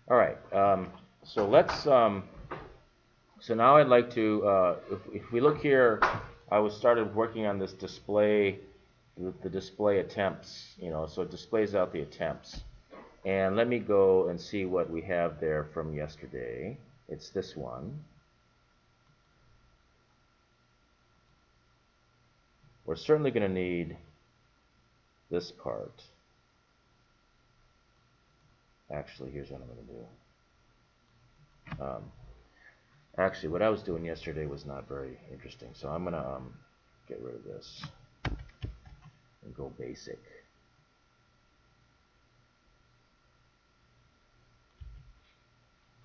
All right. So let's. So now I'd like to. If we look here, I was started working on this display, the display attempts. So it displays out the attempts. And let me go and see what we have there from yesterday. It's this one. We're certainly going to need this part. Actually, here's what I'm going to do. Actually, what I was doing yesterday was not very interesting, so I'm going to get rid of this and go basic.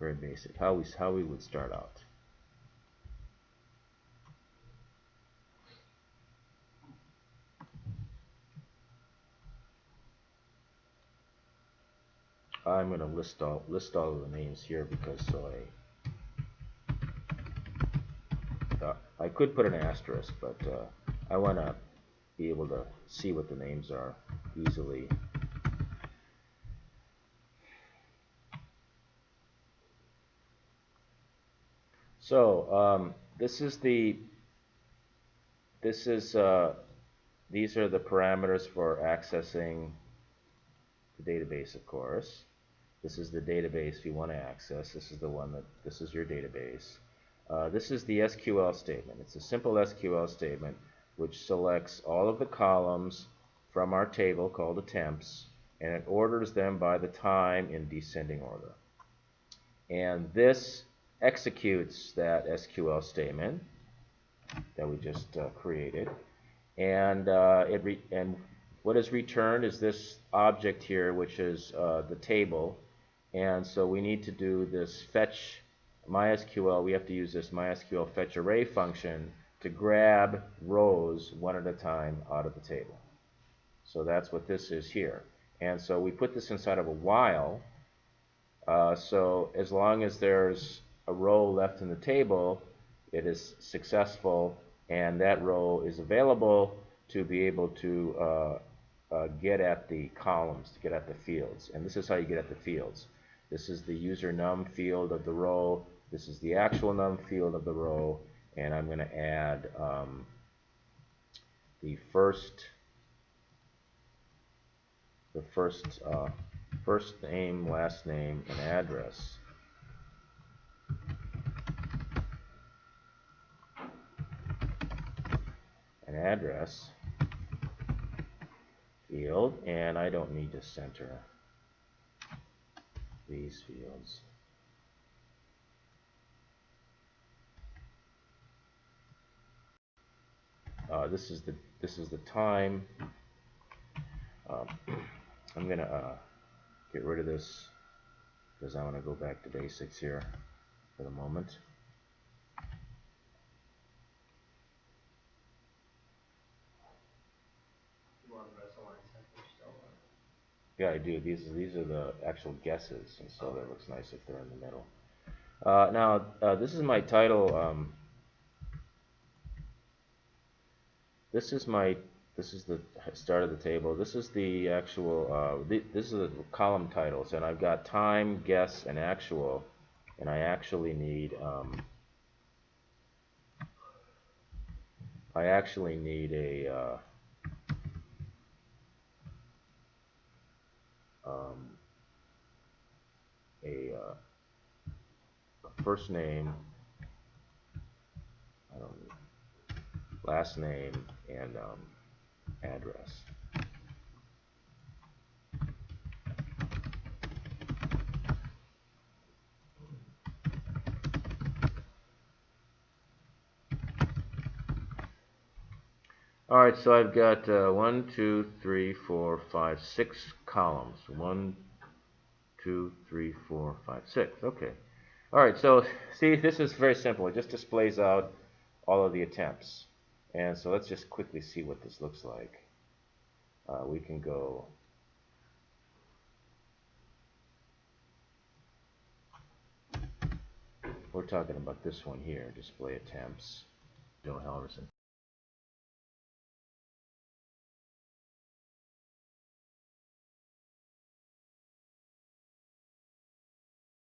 Very basic. How we would start out. I'm going to list all of the names here because I could put an asterisk, but I want to be able to see what the names are easily. So these are the parameters for accessing the database, of course. This is the database you want to access. This is your database. This is the SQL statement. It's a simple SQL statement which selects all of the columns from our table called attempts, and it orders them by the time in descending order. And this executes that SQL statement that we just created, and what is returned is this object here, which is the table. And so we need to do this fetch MySQL. We have to use this MySQL fetch array function to grab rows one at a time out of the table. So that's what this is here. And so we put this inside of a while. So as long as there's a row left in the table, it is successful, and that row is available to be able to get at the columns, to get at the fields. And this is how you get at the fields. This is the user num field of the row. This is the actual num field of the row. And I'm going to add the first name, last name, and address. An address field, and I don't need to center these fields. This is the time. I'm gonna get rid of this because I want to go back to basics here for the moment. Yeah, I do. These are the actual guesses, and so that looks nice if they're in the middle. Now, this is my title. This is the start of the table. This is the actual. This is the column titles, and I've got time, guess, and actual, and I actually need. I actually need a. First name, last name, and address. All right, so I've got 1, 2, 3, 4, 5, 6 columns. 1, 2, 3, 4, 5, 6. Okay. All right, so see, this is very simple. It just displays out all of the attempts. And so let's just quickly see what this looks like. We can go. We're talking about this one here, display attempts. Joe Halverson.